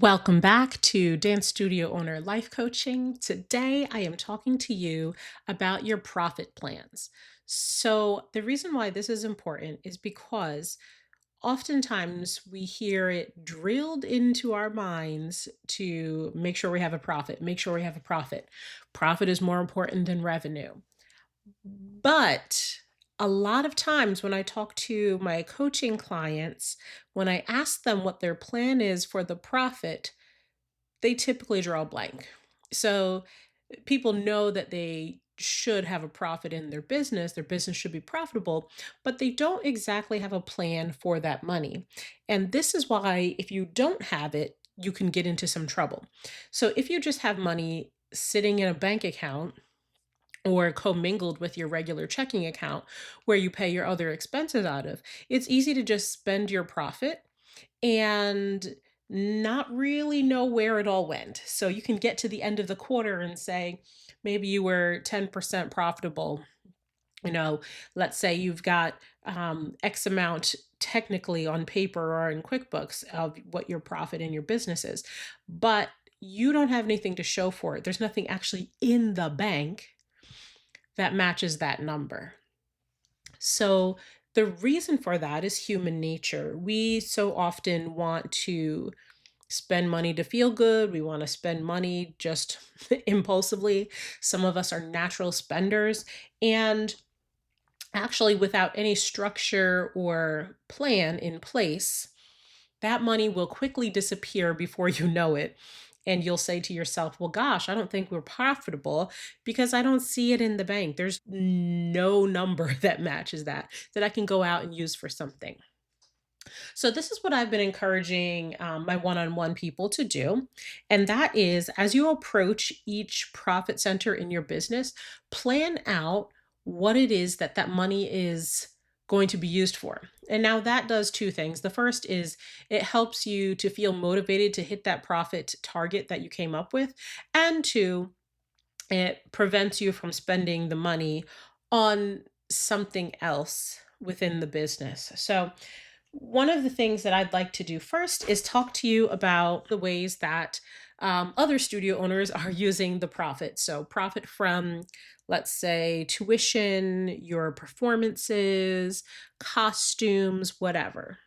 Welcome back to Dance Studio Owner Life Coaching. Today, I am talking to you about your profit plans. So, the reason why this is important is because oftentimes we hear it drilled into our minds to make sure we have a profit, make sure we have a profit. Profit is more important than revenue. But a lot of times when I talk to my coaching clients, when I ask them what their plan is for the profit, they typically draw a blank. So people know that they should have a profit in their business should be profitable, but they don't exactly have a plan for that money. And this is why, if you don't have it, you can get into some trouble. So if you just have money sitting in a bank account or commingled with your regular checking account where you pay your other expenses out of, it's easy to just spend your profit and not really know where it all went. So you can get to the end of the quarter and say, maybe you were 10% profitable. Let's say you've got X amount technically on paper or in QuickBooks of what your profit in your business is, but you don't have anything to show for it. There's nothing actually in the bank that matches that number. So the reason for that is human nature. We so often want to spend money to feel good. We want to spend money just impulsively. Some of us are natural spenders. And actually, without any structure or plan in place, that money will quickly disappear before you know it. And you'll say to yourself, well, gosh, I don't think we're profitable because I don't see it in the bank. There's no number that matches that I can go out and use for something. So, this is what I've been encouraging my one on one people to do. And that is, as you approach each profit center in your business, plan out what it is that money is going to be used for. And now that does two things. The first is it helps you to feel motivated to hit that profit target that you came up with. And two, it prevents you from spending the money on something else within the business. So, one of the things that I'd like to do first is talk to you about the ways that other studio owners are using the profit. So, profit from, let's say, tuition, your performances, costumes, whatever.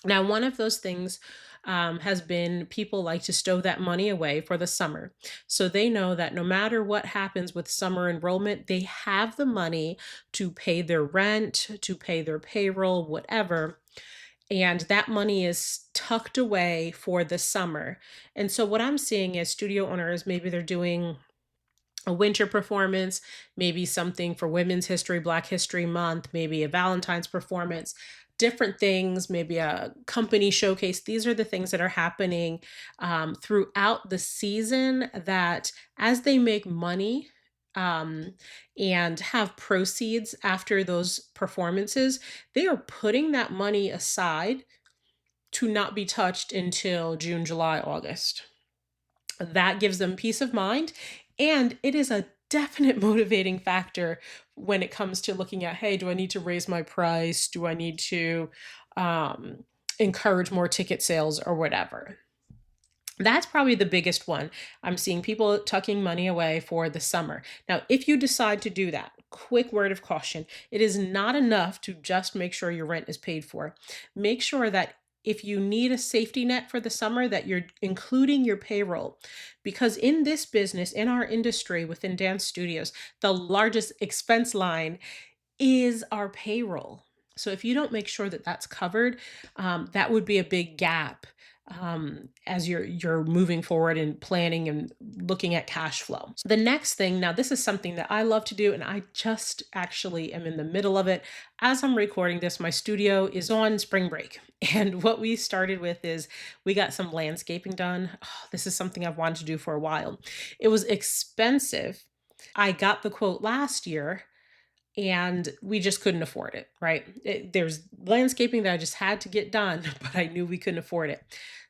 Now, one of those things has been people like to stow that money away for the summer. So they know that no matter what happens with summer enrollment, they have the money to pay their rent, to pay their payroll, whatever. And that money is tucked away for the summer. And so what I'm seeing is studio owners, maybe they're doing a winter performance, maybe something for Women's History, Black History Month, maybe a Valentine's performance, different things, maybe a company showcase. These are the things that are happening throughout the season that as they make money, um, and have proceeds after those performances, they are putting that money aside to not be touched until June, July, August. That gives them peace of mind. And it is a definite motivating factor when it comes to looking at, hey, do I need to raise my price? Do I need to um, encourage more ticket sales or whatever? That's probably the biggest one. I'm seeing people tucking money away for the summer. Now, if you decide to do that, quick word of caution, it is not enough to just make sure your rent is paid for. Make sure that if you need a safety net for the summer, that you're including your payroll. Because in this business, in our industry within dance studios, the largest expense line is our payroll. So if you don't make sure that that's covered, that would be a big gap as you're moving forward and planning and looking at cash flow. The next thing, now this is something that I love to do, and I just actually am in the middle of it. As I'm recording this, my studio is on spring break, and what we started with is we got some landscaping done. Oh, this is something I've wanted to do for a while. It was expensive. I got the quote last year and we just couldn't afford it, right? There's landscaping that I just had to get done, but I knew we couldn't afford it.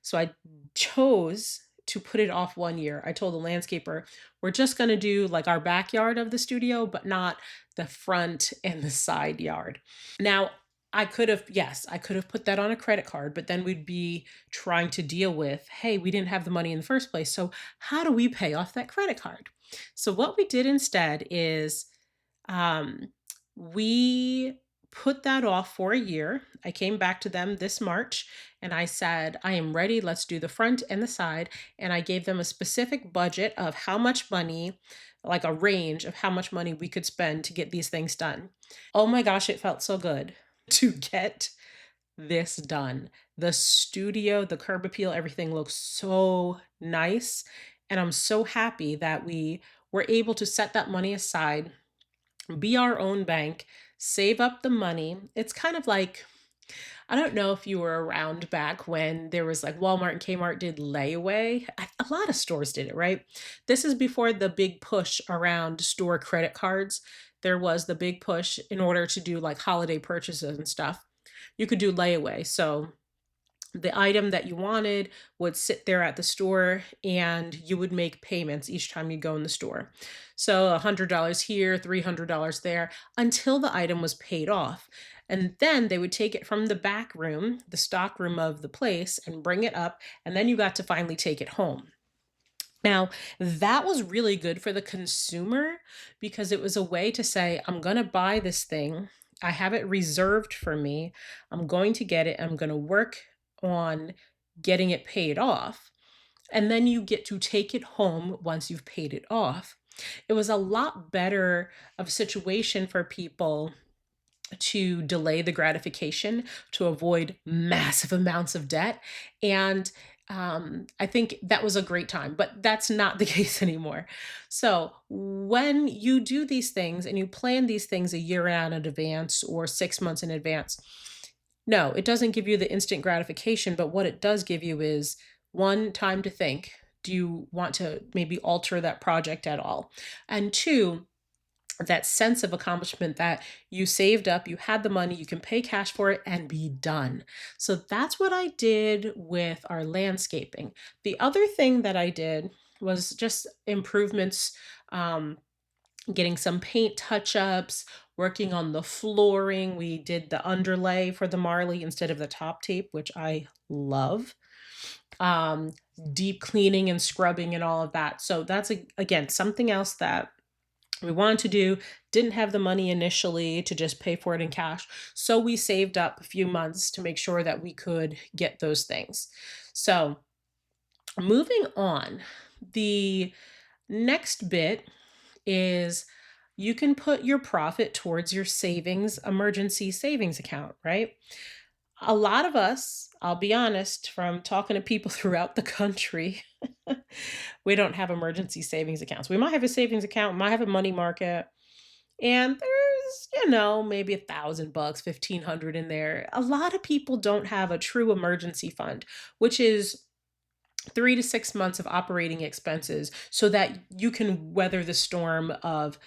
So I chose to put it off 1 year. I told the landscaper, we're just going to do like our backyard of the studio, but not the front and the side yard. Now, I could have, yes, I could have put that on a credit card, but then we'd be trying to deal with, hey, we didn't have the money in the first place. So how do we pay off that credit card? So what we did instead is um, we put that off for a year. I came back to them this March and I said, I am ready. Let's do the front and the side. And I gave them a specific budget of how much money, like a range of how much money we could spend to get these things done. Oh my gosh, it felt so good to get this done. The studio, the curb appeal, everything looks so nice. And I'm so happy that we were able to set that money aside, be our own bank, save up the money. It's kind of like, I don't know if you were around back when there was like Walmart and Kmart did layaway. A lot of stores did it, right? This is before the big push around store credit cards. There was the big push in order to do like holiday purchases and stuff. You could do layaway. So the item that you wanted would sit there at the store and you would make payments each time you go in the store. So $100 here, $300 there until the item was paid off. And then they would take it from the back room, the stock room of the place, and bring it up. And then you got to finally take it home. Now, that was really good for the consumer because it was a way to say, I'm going to buy this thing. I have it reserved for me. I'm going to get it. I'm going to work on getting it paid off. And then you get to take it home once you've paid it off. It was a lot better of a situation for people to delay the gratification, to avoid massive amounts of debt. And I think that was a great time, but that's not the case anymore. So when you do these things and you plan these things a year out in advance or 6 months in advance, no, it doesn't give you the instant gratification, but what it does give you is one, time to think. Do you want to maybe alter that project at all? And two, that sense of accomplishment that you saved up, you had the money, you can pay cash for it and be done. So that's what I did with our landscaping. The other thing that I did was just improvements, um, getting some paint touch ups, working on the flooring. We did the underlay for the Marley instead of the top tape, which I love. Um, Deep cleaning and scrubbing and all of that. So that's again something else that we wanted to do, didn't have the money initially to just pay for it in cash. So we saved up a few months to make sure that we could get those things. So moving on, the next bit is you can put your profit towards your savings, emergency savings account, right? A lot of us, I'll be honest, from talking to people throughout the country, we don't have emergency savings accounts. We might have a savings account, might have a money market, and there's, maybe 1,000 bucks, 1,500 in there. A lot of people don't have a true emergency fund, which is 3 to 6 months of operating expenses so that you can weather the storm of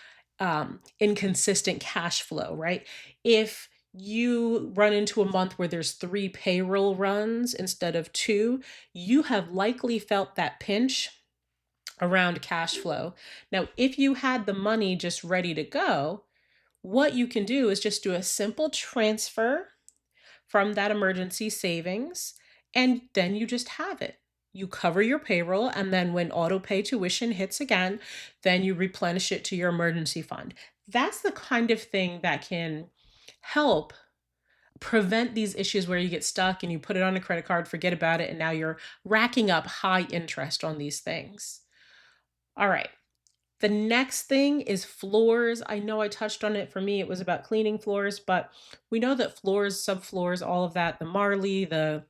inconsistent cash flow, right? If you run into a month where there's 3 payroll runs instead of two, you have likely felt that pinch around cash flow. Now, if you had the money just ready to go, what you can do is just do a simple transfer from that emergency savings, and then you just have it. You cover your payroll, and then when auto pay tuition hits again, then you replenish it to your emergency fund. That's the kind of thing that can help prevent these issues where you get stuck and you put it on a credit card, forget about it, and now you're racking up high interest on these things. All right. The next thing is floors. I know I touched on it. For me, it was about cleaning floors, but we know that floors, subfloors, all of that, the Marley, the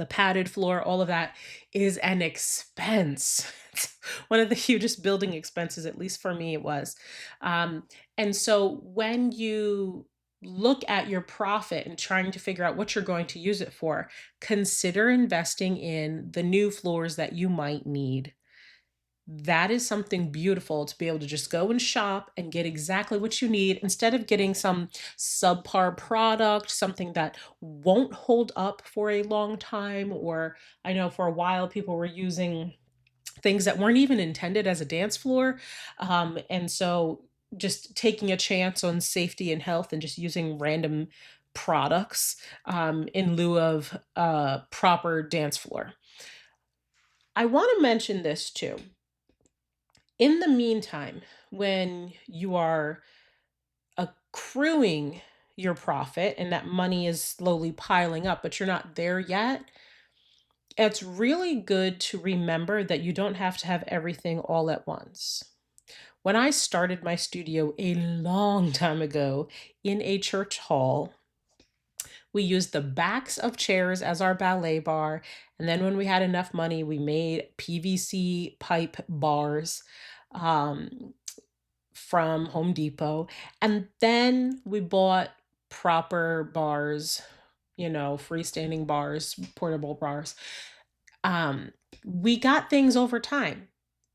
padded floor, all of that is an expense. It's one of the hugest building expenses, at least for me, it was. And so when you look at your profit and trying to figure out what you're going to use it for, consider investing in the new floors that you might need. That is something beautiful to be able to just go and shop and get exactly what you need instead of getting some subpar product, something that won't hold up for a long time. Or I know for a while people were using things that weren't even intended as a dance floor. And so just taking a chance on safety and health and just using random products in lieu of a proper dance floor. I want to mention this too. In the meantime, when you are accruing your profit and that money is slowly piling up, but you're not there yet, it's really good to remember that you don't have to have everything all at once. When I started my studio a long time ago in a church hall, we used the backs of chairs as our ballet bar. And then when we had enough money, we made PVC pipe bars um, from Home Depot. And then we bought proper bars, freestanding bars, portable bars. Um, we got things over time.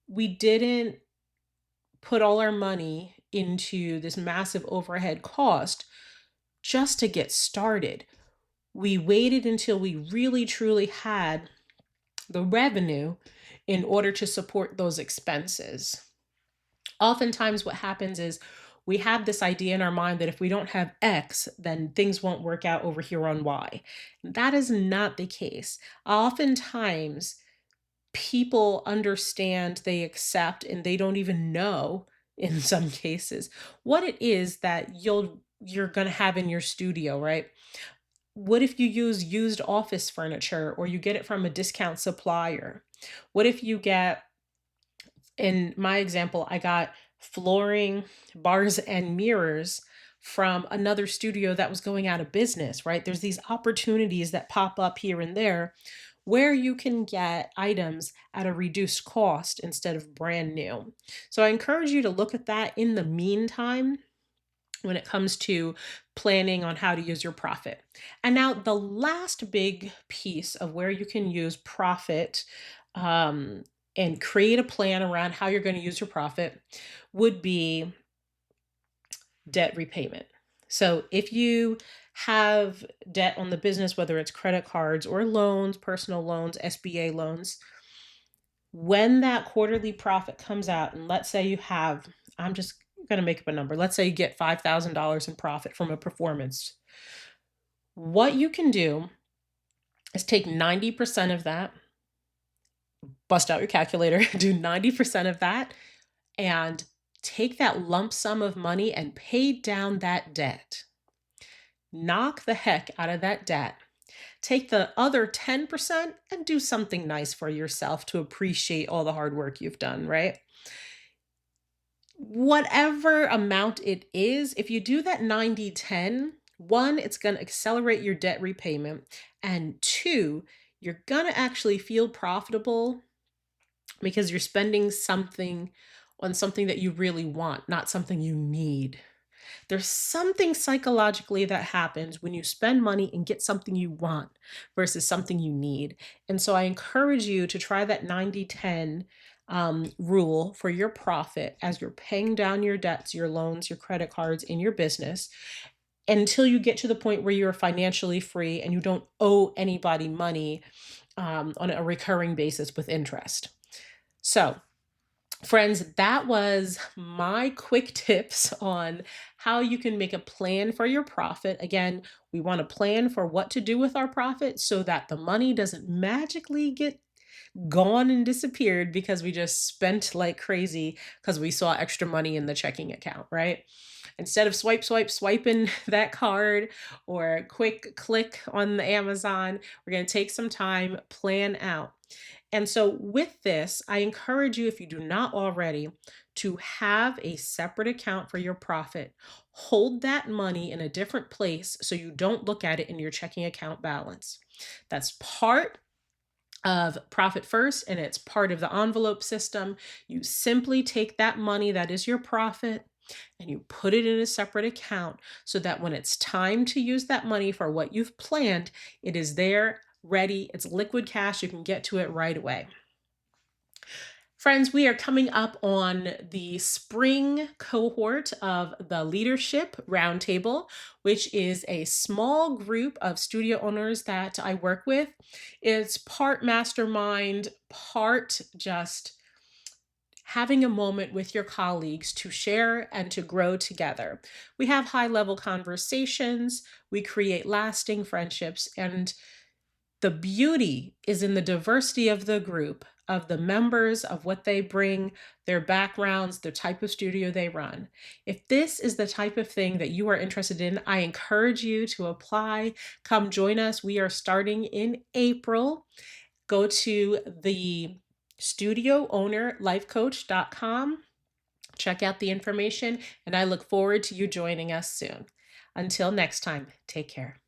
We didn't put all our money into this massive overhead cost just to get started. We waited until we really truly had the revenue in order to support those expenses. Oftentimes, what happens is we have this idea in our mind that if we don't have X, then things won't work out over here on Y. That is not the case. Oftentimes, people understand, they accept, and they don't even know in some cases what it is that you're going to have in your studio, right? What if you use used office furniture or you get it from a discount supplier? What if you get, in my example, I got flooring, bars, and mirrors from another studio that was going out of business, right? There's these opportunities that pop up here and there where you can get items at a reduced cost instead of brand new. So I encourage you to look at that in the meantime when it comes to planning on how to use your profit. And now, the last big piece of where you can use profit um, and create a plan around how you're going to use your profit would be debt repayment. So, if you have debt on the business, whether it's credit cards or loans, personal loans, SBA loans, when that quarterly profit comes out, and let's say you have, I'm just going to make up a number, let's say you get $5,000 in profit from a performance, what you can do is take 90% of that, bust out your calculator, do 90% of that, and take that lump sum of money and pay down that debt. Knock the heck out of that debt. Take the other 10% and do something nice for yourself to appreciate all the hard work you've done, right? Whatever amount it is, if you do that 90-10, one, it's going to accelerate your debt repayment. And two, you're going to actually feel profitable because you're spending something on something that you really want, not something you need. There's something psychologically that happens when you spend money and get something you want versus something you need. And so I encourage you to try that 90-10 rule for your profit as you're paying down your debts, your loans, your credit cards in your business until you get to the point where you're financially free and you don't owe anybody money on a recurring basis with interest. So, friends, that was my quick tips on how you can make a plan for your profit. Again, we want to plan for what to do with our profit so that the money doesn't magically get gone and disappeared because we just spent like crazy because we saw extra money in the checking account, right? Instead of swiping that card or a quick click on the Amazon, we're going to take some time, plan out. And so, with this, I encourage you, if you do not already, to have a separate account for your profit. Hold that money in a different place so you don't look at it in your checking account balance. That's part of Profit First, and it's part of the envelope system. You simply take that money that is your profit and you put it in a separate account so that when it's time to use that money for what you've planned, it is there, ready, it's liquid cash, you can get to it right away. Friends, we are coming up on the spring cohort of the Leadership Roundtable, which is a small group of studio owners that I work with. It's part mastermind, part just having a moment with your colleagues to share and to grow together. We have high level conversations, we create lasting friendships, and the beauty is in the diversity of the group, of the members, of what they bring, their backgrounds, the type of studio they run. If this is the type of thing that you are interested in, I encourage you to apply. Come join us. We are starting in April. Go to the studioownerlifecoach.com. Check out the information, and I look forward to you joining us soon. Until next time, take care.